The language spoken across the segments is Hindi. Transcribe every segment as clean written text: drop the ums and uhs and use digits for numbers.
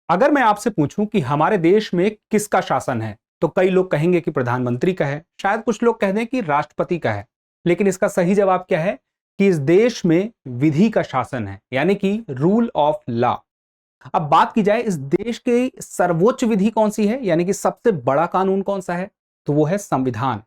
अगर मैं आपसे पूछूं कि हमारे देश में किसका शासन है, तो कई लोग कहेंगे कि प्रधानमंत्री का है, शायद कुछ लोग कह दें कि राष्ट्रपति का है। लेकिन इसका सही जवाब क्या है कि इस देश में विधि का शासन है, यानी कि रूल ऑफ लॉ। अब बात की जाए इस देश के सर्वोच्च विधि कौन सी है, यानी कि सबसे बड़ा कानून कौन सा है, तो वो है संविधान।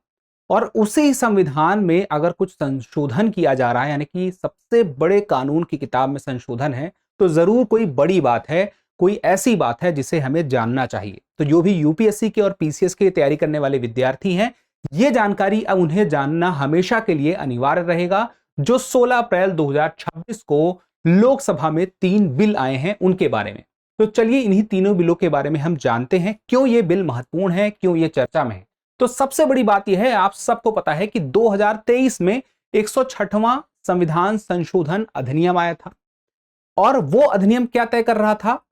और उसी संविधान में अगर कुछ संशोधन किया जा रहा है, यानी कि सबसे बड़े कानून की किताब में संशोधन है, तो जरूर कोई बड़ी बात है, कोई ऐसी बात है जिसे हमें जानना चाहिए। तो जो भी यूपीएससी के और पीसीएस की तैयारी करने वाले विद्यार्थी हैं, ये जानकारी अब उन्हें जानना हमेशा के लिए अनिवार्य रहेगा। जो 16 अप्रैल 2026 को लोकसभा में 3 बिल आए हैं उनके बारे में। तो चलिए इन्हीं तीनों बिलों के बारे में हम जानते हैं, क्यों ये बिल महत्वपूर्ण है, क्यों ये चर्चा में है। तो सबसे बड़ी बात यह है, आप सबको पता है कि 2023 में 106वां संविधान संशोधन अधिनियम आया था। और वो अधिनियम क्या तय कर रहा था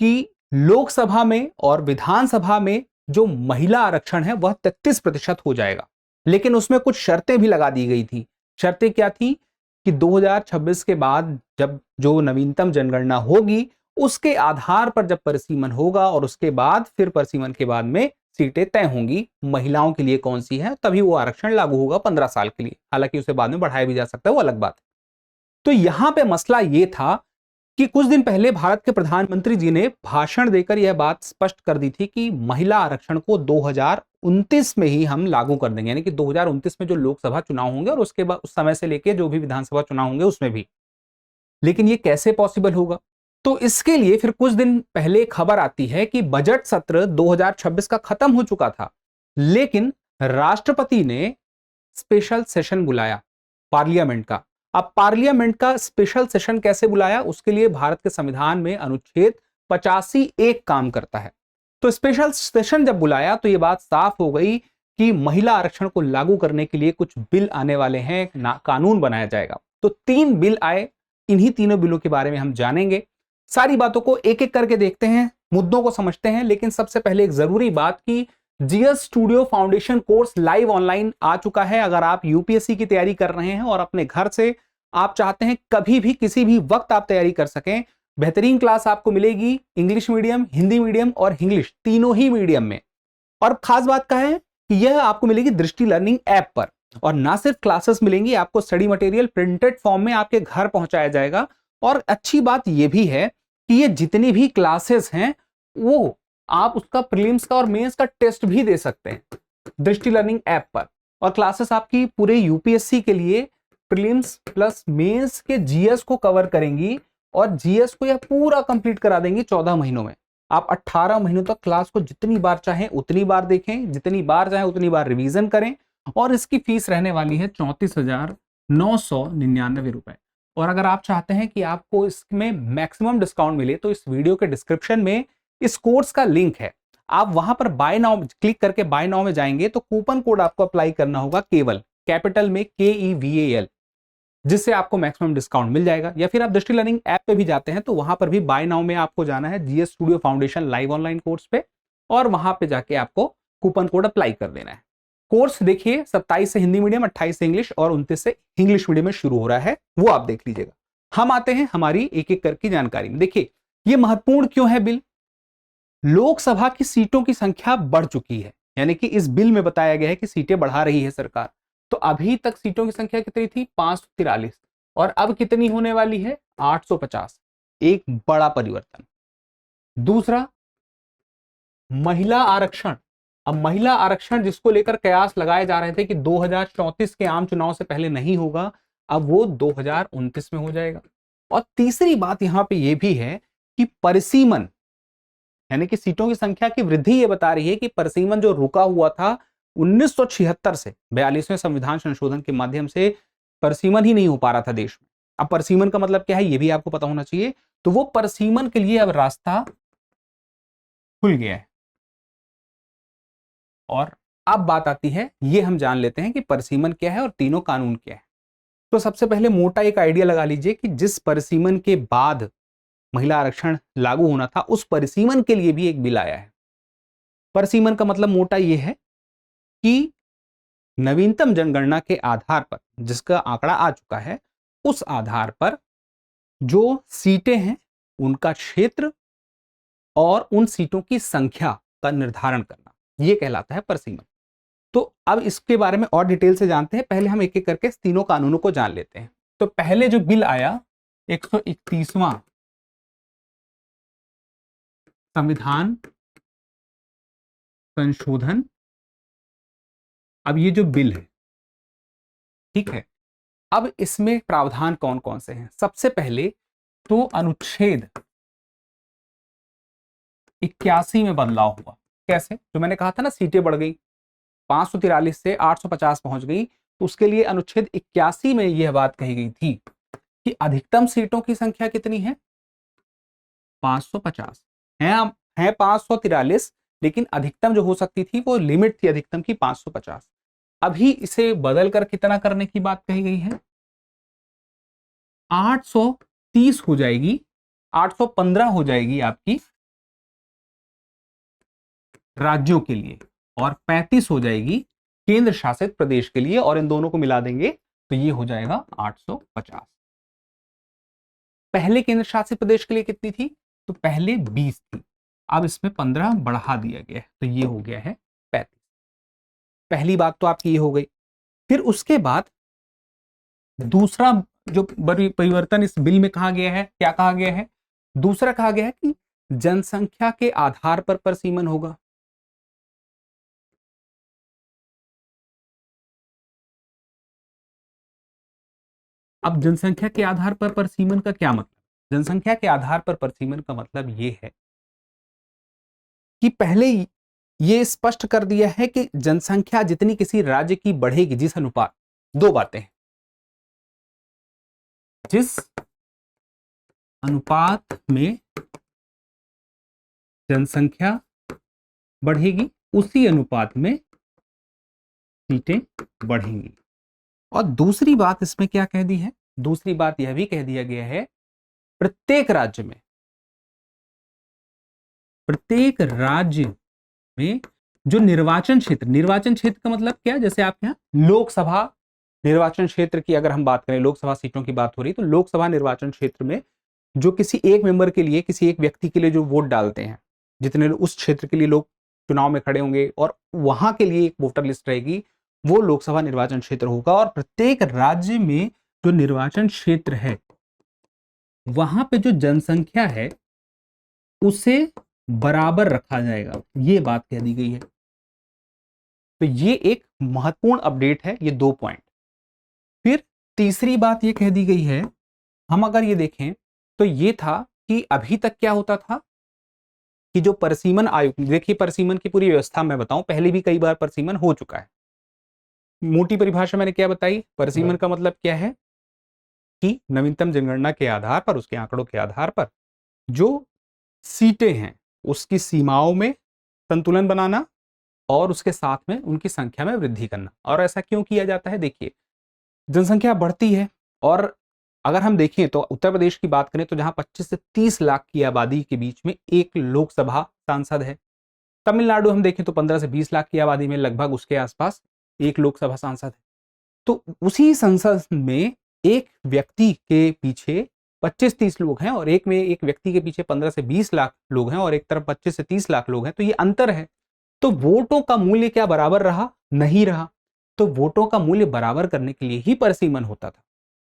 कि लोकसभा में और विधानसभा में जो महिला आरक्षण है वह 33% हो जाएगा। लेकिन उसमें कुछ शर्तें भी लगा दी गई थी। शर्तें क्या थी कि 2026 के बाद जब जो नवीनतम जनगणना होगी उसके आधार पर जब परिसीमन होगा और उसके बाद फिर परिसीमन के बाद में सीटें तय होंगी महिलाओं के लिए कौन सी है, तभी वो आरक्षण लागू होगा 15 साल के लिए। हालांकि उसे बाद में बढ़ाया भी जा सकता है, वो अलग बात है। तो यहां पे मसला ये था कि कुछ दिन पहले भारत के प्रधानमंत्री जी ने भाषण देकर यह बात स्पष्ट कर दी थी कि महिला आरक्षण को 2029 में ही हम लागू कर देंगे, यानी कि 2029 में जो लोकसभा चुनाव होंगे और उसके बाद उस समय से लेके जो भी विधानसभा चुनाव होंगे उसमें भी। लेकिन ये कैसे पॉसिबल होगा? तो इसके लिए फिर कुछ दिन पहले खबर आती है कि बजट सत्र 2026 का खत्म हो चुका था, लेकिन राष्ट्रपति ने स्पेशल सेशन बुलाया पार्लियामेंट का। अब पार्लियामेंट का स्पेशल सेशन कैसे बुलाया, उसके लिए भारत के संविधान में अनुच्छेद 85 एक काम करता है। तो स्पेशल सेशन जब बुलाया तो यह बात साफ हो गई कि महिला आरक्षण को लागू करने के लिए कुछ बिल आने वाले हैं, कानून बनाया जाएगा। तो 3 बिल आए, इन्हीं तीनों बिलों के बारे में हम जानेंगे। सारी बातों को एक एक करके देखते हैं, मुद्दों को समझते हैं। लेकिन सबसे पहले एक जरूरी बात की GS studio foundation course live online आ चुका है। अगर आप यूपीएससी की तैयारी कर रहे हैं और अपने घर से आप चाहते हैं कभी भी किसी भी वक्त आप तैयारी कर सकें, बेहतरीन क्लास आपको मिलेगी इंग्लिश मीडियम, हिंदी मीडियम और इंग्लिश तीनों ही मीडियम में। और खास बात का है कि यह आपको मिलेगी दृष्टि लर्निंग ऐप पर। और ना सिर्फ क्लासेस मिलेंगी, आपको स्टडी मटेरियल प्रिंटेड फॉर्म में आपके घर पहुंचाया जाएगा। और अच्छी बात यह भी है कि ये जितनी भी क्लासेस हैं वो आप उसका प्रीलिम्स का और मेंस का टेस्ट भी दे सकते हैं दृष्टि लर्निंग ऐप पर। और क्लासेस आपकी पूरे यूपीएससी के लिए प्रीलिम्स प्लस मेंस के जीएस को कवर करेंगी और जीएस को यह पूरा कंप्लीट करा देंगी 14 महीनों में। आप 18 महीनों तक क्लास को जितनी बार चाहें उतनी बार देखें, जितनी बार चाहें उतनी बार रिवीजन करें। और इसकी फीस रहने वाली है 34,999 रुपए। और अगर आप चाहते हैं कि आपको इसमें मैक्सिमम डिस्काउंट मिले तो इस वीडियो के डिस्क्रिप्शन में इस कोर्स का लिंक है। आप वहां पर बाय नाउ क्लिक करके बाय नाउ में जाएंगे तो कूपन कोड आपको अप्लाई करना होगा केवल कैपिटल में KEVAL, जिससे आपको मैक्सिमम डिस्काउंट मिल जाएगा। या फिर आप दृष्टि लर्निंग ऐप पे भी जाते हैं तो वहां पर भी बाय नाउ में आपको जाना है GS studio foundation live online course पे, और वहां पे जाके आपको कूपन कोड अप्लाई कर देना है। कोर्स देखिए 27 से हिंदी मीडियम, 28 से इंग्लिश और 29 से इंग्लिश मीडियम में शुरू हो रहा है, वो आप देख लीजिएगा। हम आते हैं हमारी एक एक करके जानकारी में। देखिए ये महत्वपूर्ण क्यों है बिल? लोकसभा की सीटों की संख्या बढ़ चुकी है, यानी कि इस बिल में बताया गया है कि सीटें बढ़ा रही है सरकार। तो अभी तक सीटों की संख्या कितनी थी? 543, और अब कितनी होने वाली है? 850। एक बड़ा परिवर्तन। दूसरा, महिला आरक्षण। अब महिला आरक्षण जिसको लेकर कयास लगाए जा रहे थे कि 2034 के आम चुनाव से पहले नहीं होगा, अब वो 2029 में हो जाएगा। और तीसरी बात यहां पे ये भी है कि परिसीमन, यानी कि सीटों की संख्या की वृद्धि ये बता रही है कि परिसीमन जो रुका हुआ था 1976 से 42वें संविधान संशोधन के माध्यम से परिसीमन ही नहीं हो पा रहा था देश में। अब परिसीमन का मतलब क्या है ये भी आपको पता होना चाहिए। तो वो परिसीमन के लिए अब रास्ता खुल गया है। और अब बात आती है, ये हम जान लेते हैं कि परिसीमन क्या है और तीनों कानून क्या है। तो सबसे पहले मोटा एक आइडिया लगा लीजिए कि जिस परिसीमन के बाद महिला आरक्षण लागू होना था उस परिसीमन के लिए भी एक बिल आया है। परिसीमन का मतलब मोटा यह है कि नवीनतम जनगणना के आधार पर जिसका आंकड़ा आ चुका है, उस आधार पर जो सीटें हैं उनका क्षेत्र और उन सीटों की संख्या का निर्धारण करना, ये कहलाता है परिसीमन। तो अब इसके बारे में और डिटेल से जानते हैं। पहले हम एक एक करके तीनों कानूनों को जान लेते हैं। तो पहले जो बिल आया 131वां संविधान संशोधन। अब ये जो बिल है, ठीक है, अब इसमें प्रावधान कौन कौन से हैं? सबसे पहले तो अनुच्छेद 81 में बदलाव हुआ। कैसे? जो मैंने कहा था ना, सीटें बढ़ गई, 543 से 850 पहुंच गई, तो उसके लिए अनुच्छेद 81 में यह बात कही गई थी कि अधिकतम सीटों की संख्या कितनी है? 550 है 543, लेकिन अधिकतम जो हो सकती थी वो लिमिट थी अधिकतम की 550। अभी इसे बदलकर कितना करने की बात कही गई है? 830 हो जाएगी, 815 हो जाएगी आपकी राज्यों के लिए और 35 हो जाएगी केंद्र शासित प्रदेश के लिए, और इन दोनों को मिला देंगे तो ये हो जाएगा 850। पहले केंद्र शासित प्रदेश के लिए कितनी थी? तो पहले 20 थी, अब इसमें 15 बढ़ा दिया गया है, तो ये हो गया है 35। पहली बात तो आपकी ये हो गई। फिर उसके बाद दूसरा जो परिवर्तन इस बिल में कहा गया है, क्या कहा गया है? दूसरा कहा गया है कि जनसंख्या के आधार पर परिसीमन होगा। अब जनसंख्या के आधार पर परिसीमन का क्या मतलब? जनसंख्या के आधार पर परिसीमन का मतलब ये है कि पहले ये स्पष्ट कर दिया है कि जनसंख्या जितनी किसी राज्य की बढ़ेगी, जिस अनुपात, दो बातें हैं, जिस अनुपात में जनसंख्या बढ़ेगी उसी अनुपात में सीटें बढ़ेंगी। और दूसरी बात इसमें क्या कह दी है? दूसरी बात यह भी कह दिया गया है प्रत्येक राज्य में जो निर्वाचन क्षेत्र का मतलब क्या है? जैसे आपके यहाँ लोकसभा निर्वाचन क्षेत्र की अगर हम बात करें, लोकसभा सीटों की बात हो रही, तो लोकसभा निर्वाचन क्षेत्र में जो किसी एक मेंबर के लिए, किसी एक व्यक्ति के लिए जो वोट डालते हैं, जितने उस क्षेत्र के लिए लोग चुनाव में खड़े होंगे और वहां के लिए एक वोटर लिस्ट रहेगी, वो लोकसभा निर्वाचन क्षेत्र होगा। और प्रत्येक राज्य में जो निर्वाचन क्षेत्र है वहां पे जो जनसंख्या है उसे बराबर रखा जाएगा, ये बात कह दी गई है। तो ये एक महत्वपूर्ण अपडेट है, ये 2 पॉइंट। फिर तीसरी बात ये कह दी गई है, हम अगर ये देखें तो ये था कि अभी तक क्या होता था कि जो परिसीमन आयोग, देखिए परिसीमन की पूरी व्यवस्था मैं बताऊं, पहले भी कई बार परिसीमन हो चुका है। मोटी परिभाषा मैंने क्या बताई? परिसीमन का मतलब क्या है कि नवीनतम जनगणना के आधार पर, उसके आंकड़ों के आधार पर जो सीटें हैं उसकी सीमाओं में संतुलन बनाना और उसके साथ में उनकी संख्या में वृद्धि करना। और ऐसा क्यों किया जाता है? देखिए, जनसंख्या बढ़ती है और अगर हम देखें तो उत्तर प्रदेश की बात करें तो जहां 25 से 30 लाख की आबादी के बीच में एक लोकसभा सांसद है। तमिलनाडु हम देखें तो 15 से 20 लाख की आबादी में लगभग उसके आसपास एक लोकसभा सांसद है। तो उसी संसद में एक व्यक्ति के पीछे 25-30 लोग हैं और एक व्यक्ति के पीछे 15 से 20 लाख लोग हैं और एक तरफ 25 से 30 लाख लोग हैं, तो ये अंतर है। तो वोटों का मूल्य क्या बराबर रहा? नहीं रहा। तो वोटों का मूल्य बराबर करने के लिए ही परिसीमन होता था।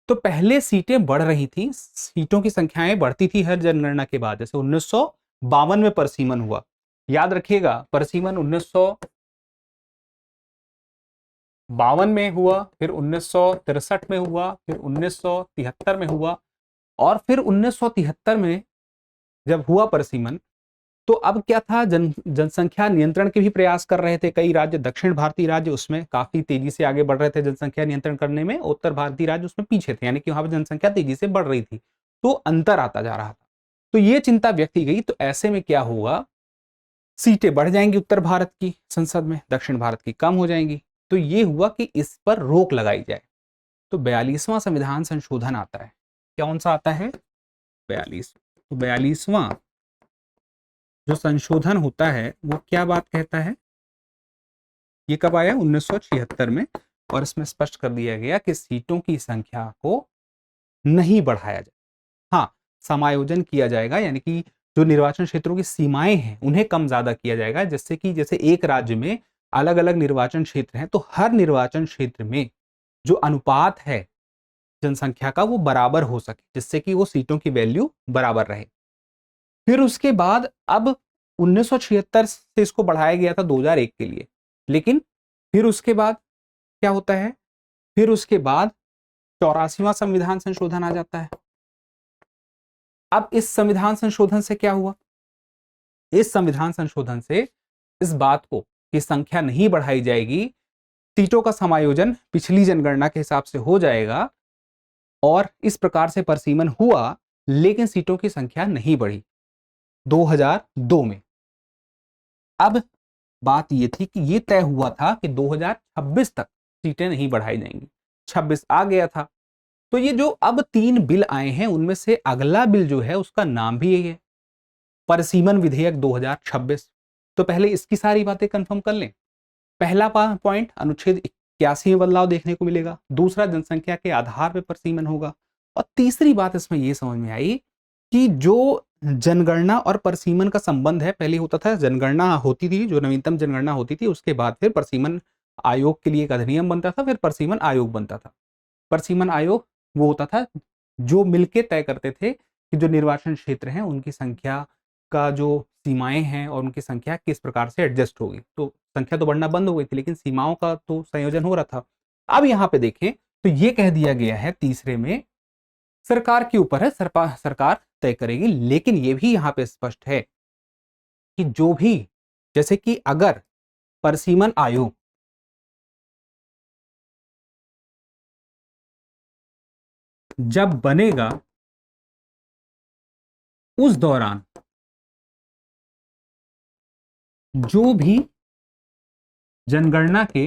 तो पहले सीटें बढ़ रही थी, सीटों की संख्याएं बढ़ती थी हर जनगणना के बाद। जैसे 1952 में परिसीमन हुआ, याद रखिएगा, परिसीमन 1952 में हुआ, फिर 1963 में हुआ, फिर 1973 में हुआ, और फिर 1973 में जब हुआ परिसीमन तो अब क्या था, जनसंख्या नियंत्रण के भी प्रयास कर रहे थे कई राज्य। दक्षिण भारतीय राज्य उसमें काफी तेजी से आगे बढ़ रहे थे जनसंख्या नियंत्रण करने में, उत्तर भारतीय राज्य उसमें पीछे थे, यानी कि वहां पर जनसंख्या तेजी से बढ़ रही थी, तो अंतर आता जा रहा था। तो ये चिंता व्यक्त की गई, तो ऐसे में क्या होगा, सीटें बढ़ जाएंगी उत्तर भारत की संसद में, दक्षिण भारत की कम हो जाएंगी। तो ये हुआ कि इस पर रोक लगाई जाए। तो 42वां संविधान संशोधन आता है। कौन सा आता है? 42। तो 42वां जो संशोधन होता है वो क्या बात कहता है? ये कब आया? 1976 में। और इसमें स्पष्ट कर दिया गया कि सीटों की संख्या को नहीं बढ़ाया जाए, हाँ समायोजन किया जाएगा, यानी कि जो निर्वाचन क्षेत्रों की सीमाएं हैं उन्हें कम ज्यादा किया जाएगा, जिससे कि जैसे एक राज्य में अलग अलग निर्वाचन क्षेत्र हैं तो हर निर्वाचन क्षेत्र में जो अनुपात है जनसंख्या का वो बराबर हो सके, जिससे कि वो सीटों की वैल्यू बराबर रहे। फिर उसके बाद अब 1976 से इसको बढ़ाया गया था 2001 के लिए, लेकिन फिर उसके बाद क्या होता है, फिर उसके बाद 84वां संविधान संशोधन आ जाता है। अब इस संविधान संशोधन से क्या हुआ, इस संविधान संशोधन से इस बात को कि संख्या नहीं बढ़ाई जाएगी, सीटों का समायोजन पिछली जनगणना के हिसाब से हो जाएगा और इस प्रकार से परिसीमन हुआ, लेकिन सीटों की संख्या नहीं बढ़ी 2002 में। अब बात यह थी कि यह तय हुआ था कि 2026 तक सीटें नहीं बढ़ाई जाएंगी, 26 आ गया था। तो ये जो अब 3 बिल आए हैं उनमें से अगला बिल जो है उसका नाम भी यही है, परिसीमन विधेयक 2026। तो पहले इसकी सारी बातें कंफर्म कर लें। पहला पॉइंट, अनुच्छेद 81 में बदलाव देखने को मिलेगा। दूसरा, जनसंख्या के आधार पर परिसीमन होगा। और तीसरी बात इसमें यह समझ में आई कि जो जनगणना और परिसीमन का संबंध है, पहले होता था जनगणना होती थी, जो नवीनतम जनगणना होती थी, उसके बाद फिर परिसीमन आयोग के लिए एक अधिनियम बनता था, फिर परिसीमन आयोग बनता था। परिसीमन आयोग वो होता था जो मिलके तय करते थे कि जो निर्वाचन क्षेत्र हैं उनकी संख्या का जो सीमाएं हैं और उनकी संख्या किस प्रकार से एडजस्ट होगी। तो संख्या तो बढ़ना बंद हो गई थी, लेकिन सीमाओं का तो संयोजन हो रहा था। अब यहाँ पे देखें तो ये कह दिया गया है तीसरे में, सरकार के ऊपर है, सरकार तय करेगी। लेकिन ये भी यहाँ पे स्पष्ट है कि जो भी, जैसे कि अगर परिसीमन आयोग जब बनेगा उस दौरान जो भी जनगणना के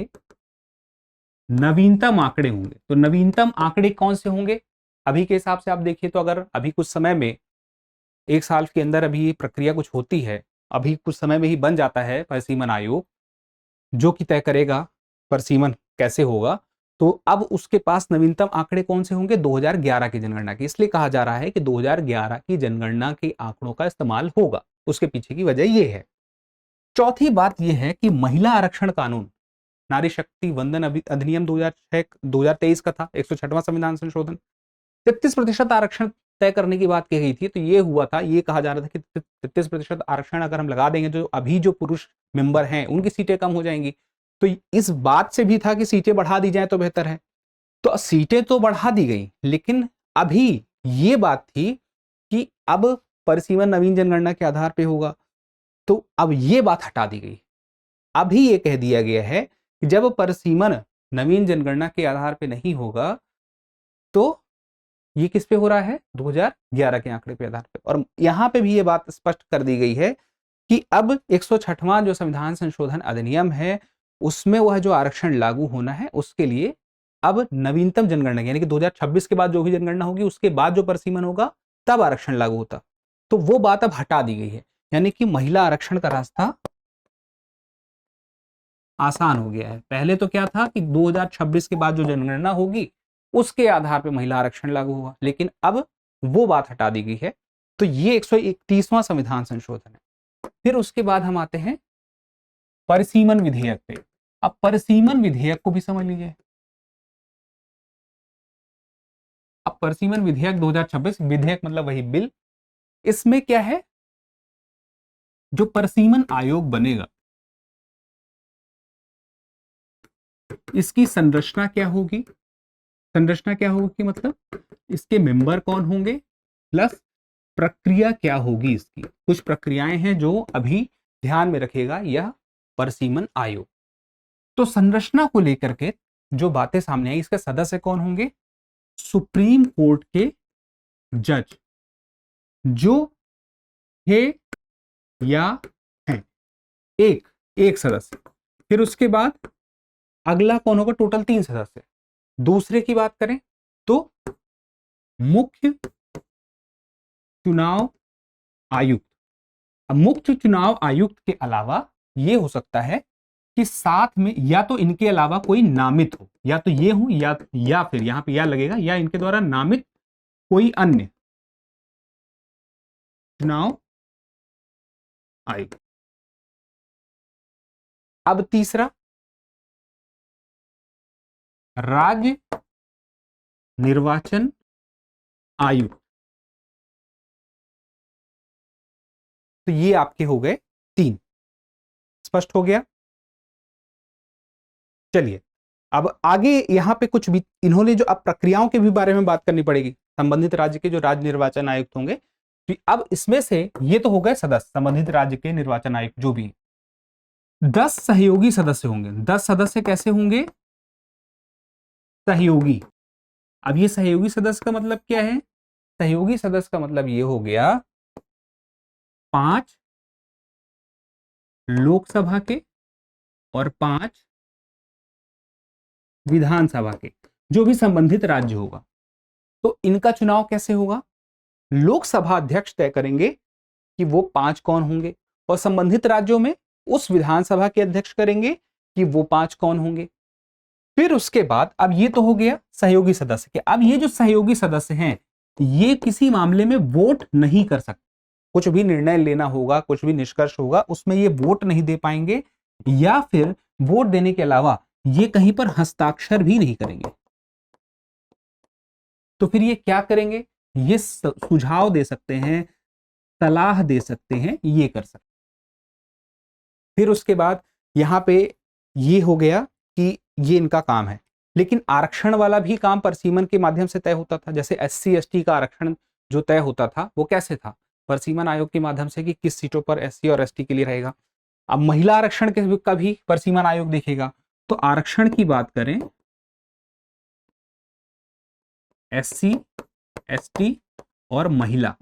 नवीनतम आंकड़े होंगे, तो नवीनतम आंकड़े कौन से होंगे अभी के हिसाब से आप देखिए तो अगर अभी कुछ समय में, एक साल के अंदर अभी ये प्रक्रिया कुछ होती है, अभी कुछ समय में ही बन जाता है परिसीमन आयोग जो कि तय करेगा परिसीमन कैसे होगा। तो अब उसके पास नवीनतम आंकड़े कौन से होंगे, 2011 की जनगणना की। इसलिए कहा जा रहा है कि 2011 की जनगणना के आंकड़ों का इस्तेमाल होगा। उसके पीछे की वजह यह है। चौथी बात यह है कि महिला आरक्षण कानून, नारी शक्ति वंदन अधिनियम 2023 का था, 106वां संविधान संशोधन, 33% आरक्षण तय करने की बात कही गई थी। तो ये हुआ था, ये कहा जा रहा था कि 33% आरक्षण अगर हम लगा देंगे तो अभी जो पुरुष मेंबर हैं उनकी सीटें कम हो जाएंगी। तो इस बात से भी था कि सीटें बढ़ा दी जाए तो बेहतर है। तो सीटें तो बढ़ा दी गई, लेकिन अभी ये बात थी कि अब परिसीमन नवीन जनगणना के आधार पर होगा, तो अब ये बात हटा दी गई। अभी ये कह दिया गया है कि जब परिसीमन नवीन जनगणना के आधार पर नहीं होगा तो ये किस पे हो रहा है, 2011 के आंकड़े के आधार पे। और यहां पे भी ये बात स्पष्ट कर दी गई है कि अब 106वां जो संविधान संशोधन अधिनियम है उसमें वह जो आरक्षण लागू होना है उसके लिए अब नवीनतम जनगणना यानी कि 2026 के बाद जो भी जनगणना होगी उसके बाद जो परिसीमन होगा तब आरक्षण लागू होता। तो वो बात अब हटा दी गई है, यानी कि महिला आरक्षण का रास्ता आसान हो गया है। पहले तो क्या था कि 2026 के बाद जो जनगणना होगी उसके आधार पर महिला आरक्षण लागू हुआ, लेकिन अब वो बात हटा दी गई है। तो ये 131वां संविधान संशोधन है। फिर उसके बाद हम आते हैं परिसीमन विधेयक पे। अब परिसीमन विधेयक को भी समझ लीजिए। अब परिसीमन विधेयक 2026, विधेयक मतलब वही बिल। इसमें क्या है, जो परिसीमन आयोग बनेगा इसकी संरचना क्या होगी, संरचना क्या होगी मतलब इसके मेंबर कौन होंगे, प्लस प्रक्रिया क्या होगी। इसकी कुछ प्रक्रियाएं हैं जो अभी ध्यान में रखेगा यह परिसीमन आयोग। तो संरचना को लेकर के जो बातें सामने आई, इसके सदस्य कौन होंगे, सुप्रीम कोर्ट के जज जो है या हैं, एक सदस्य। फिर उसके बाद अगला कौन होगा, टोटल 3 सदस्य। दूसरे की बात करें तो मुख्य चुनाव आयुक्त। अब मुख्य चुनाव आयुक्त के अलावा यह हो सकता है कि साथ में या तो इनके अलावा कोई नामित हो, या तो ये हो या फिर यहां पे या लगेगा, या इनके द्वारा नामित कोई अन्य चुनाव आयोग। अब तीसरा, राज्य निर्वाचन आयुक्त। तो ये आपके हो गए 3। स्पष्ट हो गया? चलिए अब आगे यहां पे कुछ भी इन्होंने जो अब प्रक्रियाओं के भी बारे में बात करनी पड़ेगी। संबंधित राज्य के जो राज्य निर्वाचन आयुक्त होंगे, तो अब इसमें से ये तो हो गए सदस्य, संबंधित राज्य के निर्वाचन आयुक्त जो भी 10 सहयोगी सदस्य होंगे। 10 सदस्य कैसे होंगे? सहयोगी। अब ये सहयोगी सदस्य का मतलब क्या है? सहयोगी सदस्य का मतलब ये हो गया 5 लोकसभा के और 5 विधानसभा के, जो भी संबंधित राज्य होगा। तो इनका चुनाव कैसे होगा? लोकसभा अध्यक्ष तय करेंगे कि वो 5 कौन होंगे, और संबंधित राज्यों में उस विधानसभा के अध्यक्ष करेंगे कि वो 5 कौन होंगे। फिर उसके बाद अब ये तो हो गया सहयोगी सदस्य के। अब ये जो सहयोगी सदस्य हैं, ये किसी मामले में वोट नहीं कर सकते। कुछ भी निर्णय लेना होगा, कुछ भी निष्कर्ष होगा, उसमें ये वोट नहीं दे पाएंगे, या फिर वोट देने के अलावा ये कहीं पर हस्ताक्षर भी नहीं करेंगे। तो फिर ये क्या करेंगे? ये सुझाव दे सकते हैं, सलाह दे सकते हैं, ये कर सकते हैं। फिर उसके बाद यहां पे ये हो गया कि ये इनका काम है। लेकिन आरक्षण वाला भी काम परसीमन के माध्यम से तय होता था। जैसे SC ST का आरक्षण जो तय होता था वो कैसे था? परसीमन आयोग के माध्यम से कि किस सीटों पर SC और ST के लिए रहेगा। अब महिला आरक्षण का भी परसीमन आयोग देखेगा। तो आरक्षण की बात करें, SC ST और महिला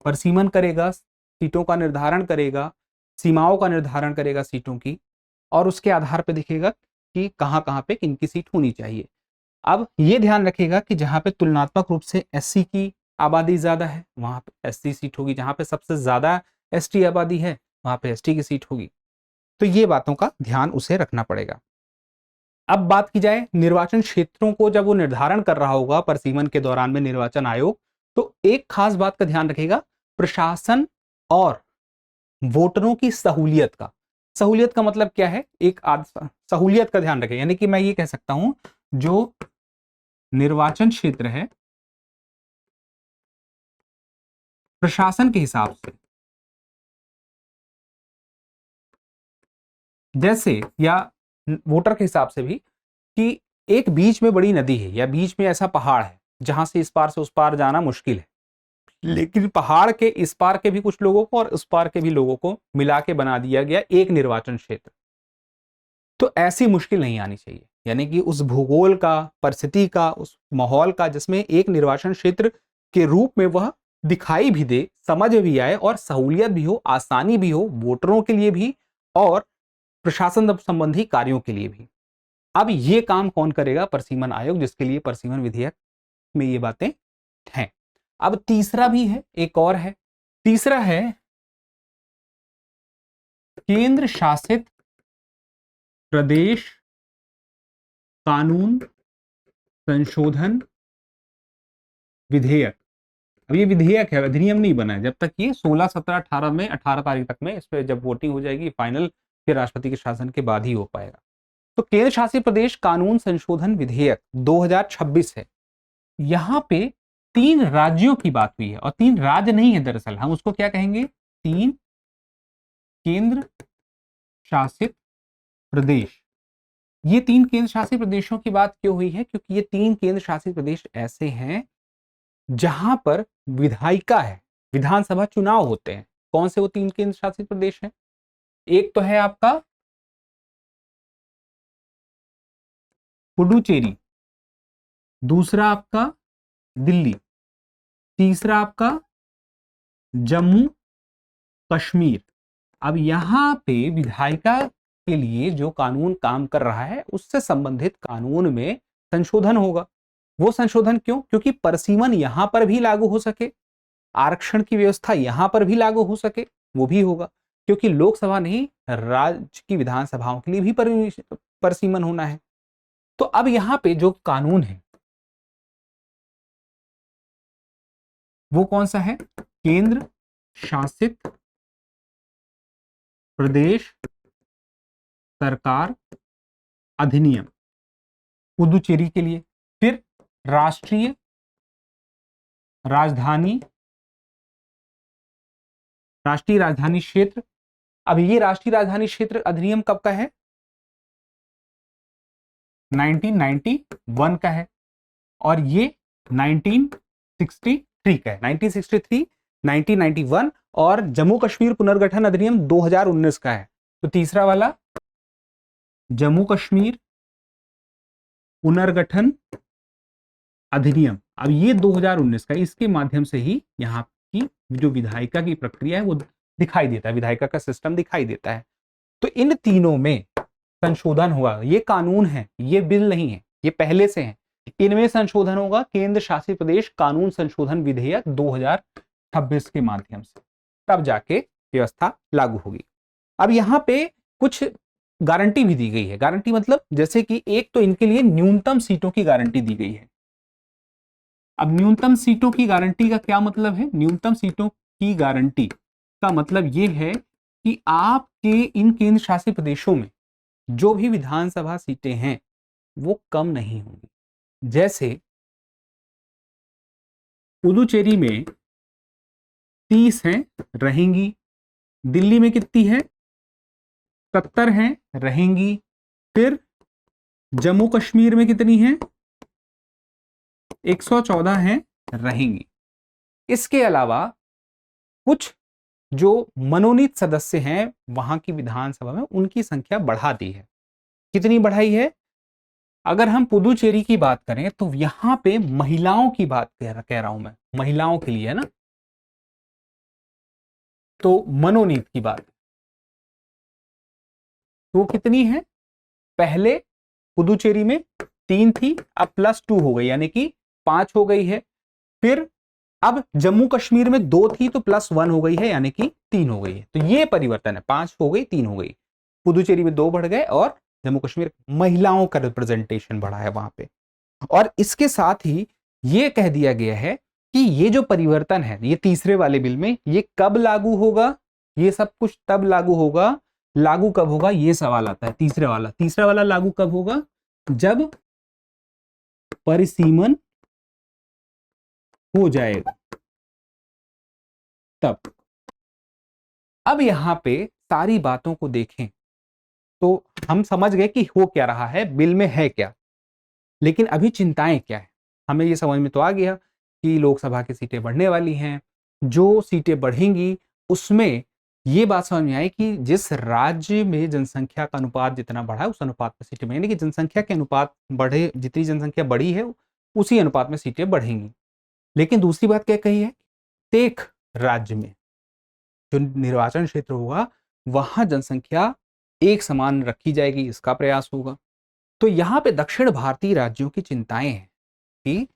परसीमन करेगा, सीटों का निर्धारण करेगा, सीमाओं का निर्धारण करेगा सीटों की, और उसके आधार पर देखेगा कि कहां कहां पे किनकी सीट होनी चाहिए। अब ये ध्यान रखेगा कि जहां पे तुलनात्मक रूप से SC की आबादी ज्यादा है वहां पे SC सीट होगी, जहां पे सबसे ज्यादा ST आबादी है वहां पे ST की सीट होगी। तो ये बातों का ध्यान उसे रखना पड़ेगा। अब बात की जाए निर्वाचन क्षेत्रों को, जब वो निर्धारण कर रहा होगा परसीमन के दौरान में निर्वाचन आयोग, तो एक खास बात का ध्यान रखेगा, प्रशासन और वोटरों की सहूलियत का। सहूलियत का मतलब क्या है? सहूलियत का ध्यान रखें, यानी कि मैं ये कह सकता हूं जो निर्वाचन क्षेत्र है प्रशासन के हिसाब से, जैसे या वोटर के हिसाब से भी, कि एक बीच में बड़ी नदी है या बीच में ऐसा पहाड़ है जहां से इस पार से उस पार जाना मुश्किल है, लेकिन पहाड़ के इस पार के भी कुछ लोगों को और उस पार के भी लोगों को मिला के बना दिया गया एक निर्वाचन क्षेत्र। तो ऐसी मुश्किल नहीं आनी चाहिए, यानी कि उस भूगोल का, परिस्थिति का, उस माहौल का, जिसमें एक निर्वाचन क्षेत्र के रूप में वह दिखाई भी दे, समझ भी आए और सहूलियत भी हो, आसानी भी हो वोटरों के लिए भी और प्रशासन संबंधी कार्यों के लिए भी। अब ये काम कौन करेगा? परसीमन आयोग, जिसके लिए परसीमन विधेयक में ये बातें हैं। अब तीसरा भी है, एक और है। तीसरा है केंद्र शासित प्रदेश कानून संशोधन विधेयक। अब ये विधेयक है, अधिनियम नहीं बना है। जब तक ये 16, 17, 18 में 18 तारीख तक में इस पर जब वोटिंग हो जाएगी फाइनल, फिर राष्ट्रपति के शासन के बाद ही हो पाएगा। तो केंद्र शासित प्रदेश कानून संशोधन विधेयक 2026 है। यहां पे 3 राज्यों की बात हुई है, और 3 राज्य नहीं है दरअसल, हम उसको क्या कहेंगे? 3 केंद्र शासित प्रदेश। ये 3 केंद्र शासित प्रदेशों की बात क्यों हुई है? क्योंकि ये 3 केंद्र शासित प्रदेश ऐसे हैं जहां पर विधायिका है, विधानसभा चुनाव होते हैं। कौन से वो 3 केंद्र शासित प्रदेश हैं? एक तो है आपका पुडुचेरी, दूसरा आपका दिल्ली, तीसरा आपका जम्मू कश्मीर। अब यहां पे विधायिका के लिए जो कानून काम कर रहा है उससे संबंधित कानून में संशोधन होगा। वो संशोधन क्यों? क्योंकि परसीमन यहां पर भी लागू हो सके, आरक्षण की व्यवस्था यहां पर भी लागू हो सके, वो भी होगा। क्योंकि लोकसभा नहीं, राज्य की विधानसभाओं के लिए भी परसीमन होना है। तो अब यहां पे जो कानून है वो कौन सा है? केंद्र शासित प्रदेश सरकार अधिनियम पुदुचेरी के लिए। फिर राष्ट्रीय राजधानी क्षेत्र। अब ये राष्ट्रीय राजधानी क्षेत्र अधिनियम कब का है? 1991 का है, और ये 1963 का है। 1963, 1991 और जम्मू कश्मीर पुनर्गठन अधिनियम 2019 का है। तो तीसरा वाला जम्मू कश्मीर पुनर्गठन अधिनियम, अब ये 2019 का, इसके माध्यम से ही यहाँ की जो विधायिका की प्रक्रिया है वो दिखाई देता है, विधायिका का सिस्टम दिखाई देता है। तो इन तीनों में संशोधन हुआ। ये कानून है, ये बिल नहीं है, ये पहले से है। इनमें संशोधन होगा केंद्र शासित प्रदेश कानून संशोधन विधेयक 2026 के माध्यम से, तब जाके व्यवस्था लागू होगी। अब यहाँ पे कुछ गारंटी भी दी गई है। गारंटी मतलब जैसे कि एक तो इनके लिए न्यूनतम सीटों की गारंटी दी गई है। अब न्यूनतम सीटों की गारंटी का क्या मतलब है? न्यूनतम सीटों की गारंटी का मतलब यह है कि आपके इन केंद्र शासित प्रदेशों में जो भी विधानसभा सीटें हैं वो कम नहीं होंगी। जैसे पुदुचेरी में 30 हैं, रहेंगी। दिल्ली में कितनी है? 70 हैं, रहेंगी। फिर जम्मू कश्मीर में कितनी है? 114 हैं, रहेंगी। इसके अलावा कुछ जो मनोनीत सदस्य हैं वहां की विधानसभा में, उनकी संख्या बढ़ा दी है। कितनी बढ़ाई है? अगर हम पुदुचेरी की बात करें तो यहां पे महिलाओं की बात कह रहा हूं मैं, महिलाओं के लिए है ना, तो मनोनीत की बात तो कितनी है? पहले पुदुचेरी में 3 थी, अब +2 हो गई, यानी कि 5 हो गई है। फिर अब जम्मू कश्मीर में 2 थी तो +1 हो गई है, यानी कि 3 हो गई है। तो ये परिवर्तन है, 5 हो गई 3 हो गई। पुदुचेरी में 2 बढ़ गए और जम्मू कश्मीर महिलाओं का रिप्रेजेंटेशन बढ़ा है वहां पे। और इसके साथ ही ये कह दिया गया है कि ये जो परिवर्तन है ये तीसरे वाले बिल में, ये कब लागू होगा? ये सब कुछ तब लागू होगा। लागू कब होगा ये सवाल आता है। तीसरा वाला लागू कब होगा? जब परिसीमन हो जाएगा तब। अब यहां पे सारी बातों को देखें तो हम समझ गए कि हो क्या रहा है, बिल में है क्या, लेकिन अभी चिंताएं क्या है। हमें ये समझ में तो आ गया कि लोकसभा की सीटें बढ़ने वाली हैं। जो सीटें बढ़ेंगी उसमें ये बात समझ में आई कि जिस राज्य में जनसंख्या का अनुपात जितना बढ़ा है उस अनुपात में सीटें बढ़ेंगी, कि जनसंख्या के अनुपात बढ़े, जितनी जनसंख्या बढ़ी है उसी अनुपात में सीटें बढ़ेंगी। लेकिन दूसरी बात क्या कही है? प्रत्येक राज्य में जो निर्वाचन क्षेत्र होगा वहां जनसंख्या एक समान रखी जाएगी, इसका प्रयास होगा। तो यहां पे दक्षिण भारतीय राज्यों की चिंताएं हैं कि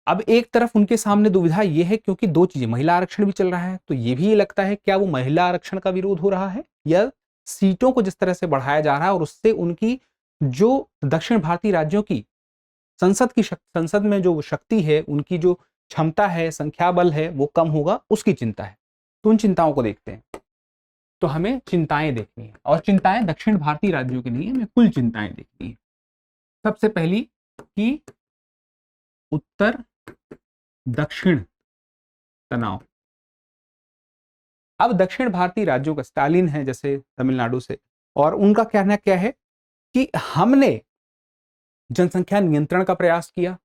अब एक तरफ उनके सामने दुविधा यह है, क्योंकि 2 चीजें, महिला आरक्षण भी चल रहा है, तो ये भी लगता है क्या वो महिला आरक्षण का विरोध हो रहा है, या सीटों को जिस तरह से बढ़ाया जा रहा है और उससे उनकी जो दक्षिण भारतीय राज्यों की संसद में जो शक्ति है, उनकी जो क्षमता है, संख्या बल है, वो कम होगा, उसकी चिंता है। तो उन चिंताओं को देखते हैं। तो हमें चिंताएं देखनी है, और चिंताएं दक्षिण भारतीय राज्यों की नहीं है, हमें कुल चिंताएं देखनी है। सबसे पहली कि उत्तर दक्षिण तनाव। अब दक्षिण भारतीय राज्यों का स्टालिन है जैसे तमिलनाडु से, और उनका कहना क्या है कि हमने जनसंख्या नियंत्रण का प्रयास किया,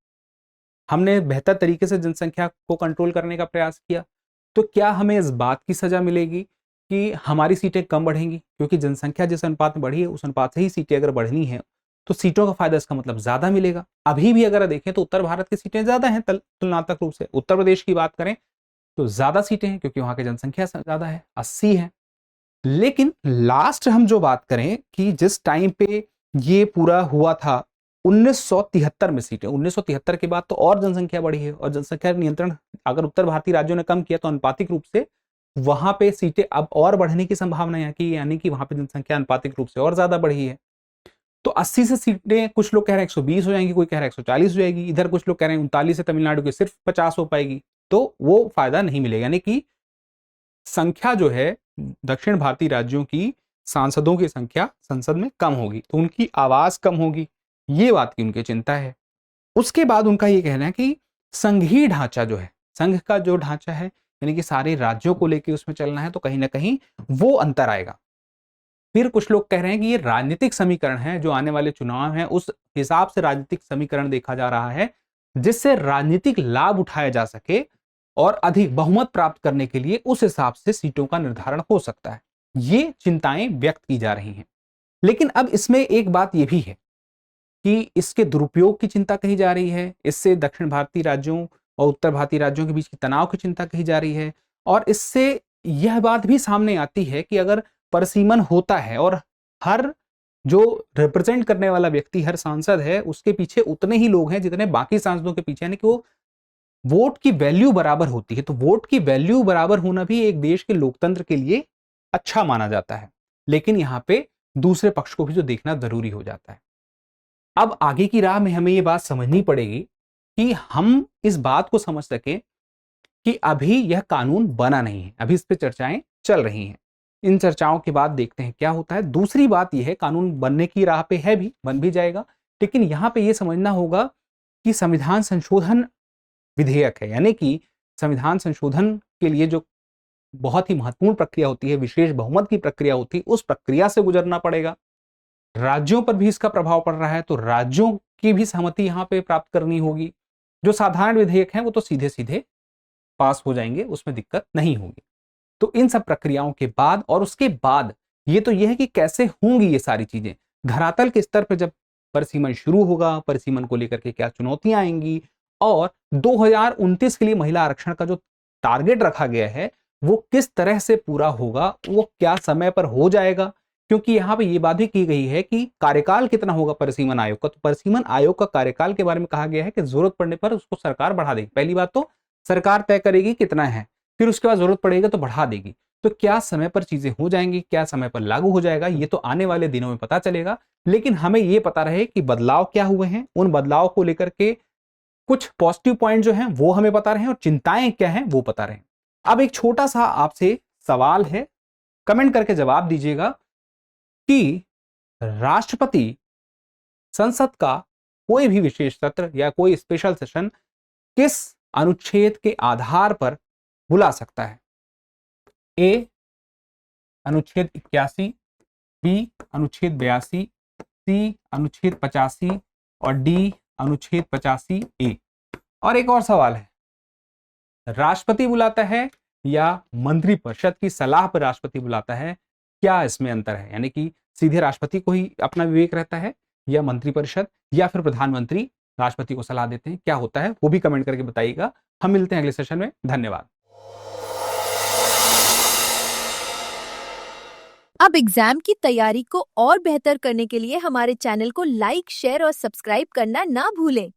हमने बेहतर तरीके से जनसंख्या को कंट्रोल करने का प्रयास किया, तो क्या हमें इस बात की सजा मिलेगी कि हमारी सीटें कम बढ़ेंगी? क्योंकि जनसंख्या जिस अनुपात में बढ़ी है उस अनुपात से ही सीटें अगर बढ़नी है तो सीटों का फायदा इसका मतलब ज्यादा मिलेगा। अभी भी अगर देखें तो उत्तर भारत की सीटें ज्यादा हैं तुलनात्मक रूप से। उत्तर प्रदेश की बात करें तो ज्यादा सीटें हैं क्योंकि वहां की जनसंख्या ज्यादा है, 80 है। लेकिन लास्ट हम जो बात करें कि जिस टाइम पे ये पूरा हुआ था 1973 में सीटें, 1973 के बाद तो और जनसंख्या बढ़ी है, और जनसंख्या नियंत्रण अगर उत्तर भारतीय राज्यों ने कम किया तो अनुपातिक रूप से वहां पे सीटें अब और बढ़ने की संभावना है, कि यानी कि वहां पे जनसंख्या अनुपातिक रूप से और ज्यादा बढ़ी है। तो 80 से सीटें कुछ लोग कह रहे हैं 120 हो जाएंगी, कोई कह रहा है 140 हो जाएगी, इधर कुछ लोग कह रहे हैं 39 से तमिलनाडु के सिर्फ 50 हो पाएगी। तो वो फायदा नहीं मिलेगा, यानी कि संख्या जो है दक्षिण भारतीय राज्यों की सांसदों की संख्या संसद में कम होगी, तो उनकी आवाज कम होगी, ये बात की उनकी चिंता है। उसके बाद उनका ये कहना है कि संघीय ढांचा जो है, संघ का जो ढांचा है यानी कि सारे राज्यों को लेकर उसमें चलना है, तो कहीं ना कहीं वो अंतर आएगा। फिर कुछ लोग कह रहे हैं कि ये राजनीतिक समीकरण है, जो आने वाले चुनाव हैं उस हिसाब से राजनीतिक समीकरण देखा जा रहा है, जिससे राजनीतिक लाभ उठाया जा सके और अधिक बहुमत प्राप्त करने के लिए उस हिसाब से सीटों का निर्धारण हो सकता है। ये चिंताएं व्यक्त की जा रही हैं। लेकिन अब इसमें एक बात यह भी है कि इसके दुरुपयोग की चिंता कही जा रही है, इससे दक्षिण भारतीय राज्यों और उत्तर भारतीय राज्यों के बीच की तनाव की चिंता कही जा रही है, और इससे यह बात भी सामने आती है कि अगर परिसीमन होता है और हर जो रिप्रेजेंट करने वाला व्यक्ति, हर सांसद है, उसके पीछे उतने ही लोग हैं जितने बाकी सांसदों के पीछे, यानी कि वो वोट की वैल्यू बराबर होती है, तो वोट की वैल्यू बराबर होना भी एक देश के लोकतंत्र के लिए अच्छा माना जाता है। लेकिन यहां पे दूसरे पक्ष को भी जो देखना जरूरी हो जाता है। अब आगे की राह में हमें यह बात समझनी पड़ेगी कि हम इस बात को समझ सके कि अभी यह कानून बना नहीं है, अभी इस पे चर्चाएं चल रही हैं। इन चर्चाओं के बाद देखते हैं क्या होता है। दूसरी बात यह है, कानून बनने की राह पे है, भी बन भी जाएगा, लेकिन यहां पे यह समझना होगा कि संविधान संशोधन विधेयक है, यानी कि संविधान संशोधन के लिए जो बहुत ही महत्वपूर्ण प्रक्रिया होती है, विशेष बहुमत की प्रक्रिया होती है, उस प्रक्रिया से गुजरना पड़ेगा। राज्यों पर भी इसका प्रभाव पड़ रहा है, तो राज्यों की भी सहमति यहां पे प्राप्त करनी होगी। जो साधारण विधेयक हैं वो तो सीधे सीधे पास हो जाएंगे, उसमें दिक्कत नहीं होगी। तो इन सब प्रक्रियाओं के बाद और उसके बाद ये तो यह है कि कैसे होंगी ये सारी चीजें, धरातल के स्तर पर जब परिसीमन शुरू होगा, परिसीमन को लेकर के क्या चुनौतियां आएंगी, और 2029 के लिए महिला आरक्षण का जो टारगेट रखा गया है वो किस तरह से पूरा होगा, वो क्या समय पर हो जाएगा। क्योंकि यहां पे ये बात भी की गई है कि कार्यकाल कितना होगा परिसीमन आयोग का, तो परिसीमन आयोग का कार्यकाल के बारे में कहा गया है कि जरूरत पड़ने पर उसको सरकार बढ़ा देगी। पहली बात तो सरकार तय करेगी कितना है, फिर उसके बाद जरूरत पड़ेगी तो बढ़ा देगी। तो क्या समय पर चीजें हो जाएंगी, क्या समय पर लागू हो जाएगा, ये तो आने वाले दिनों में पता चलेगा। लेकिन हमें यह पता रहे कि बदलाव क्या हुए हैं, उन बदलाव को लेकर के कुछ पॉजिटिव पॉइंट जो हैं वो हमें पता रहे और चिंताएं क्या हैं वो पता रहे। अब एक छोटा सा आपसे सवाल है, कमेंट करके जवाब दीजिएगा कि राष्ट्रपति संसद का कोई भी विशेष सत्र या कोई स्पेशल सेशन किस अनुच्छेद के आधार पर बुला सकता है। ए अनुच्छेद 81, बी अनुच्छेद 82, सी अनुच्छेद 85 और डी अनुच्छेद 85 ए। और एक और सवाल है, राष्ट्रपति बुलाता है या मंत्रिपरिषद की सलाह पर राष्ट्रपति बुलाता है, क्या इसमें अंतर है? यानी कि सीधे राष्ट्रपति को ही अपना विवेक रहता है या मंत्रिपरिषद या फिर प्रधानमंत्री राष्ट्रपति को सलाह देते हैं, क्या होता है वो भी कमेंट करके बताइएगा। हम मिलते हैं अगले सेशन में, धन्यवाद। अब एग्जाम की तैयारी को और बेहतर करने के लिए हमारे चैनल को लाइक, शेयर और सब्सक्राइब करना ना भूलें।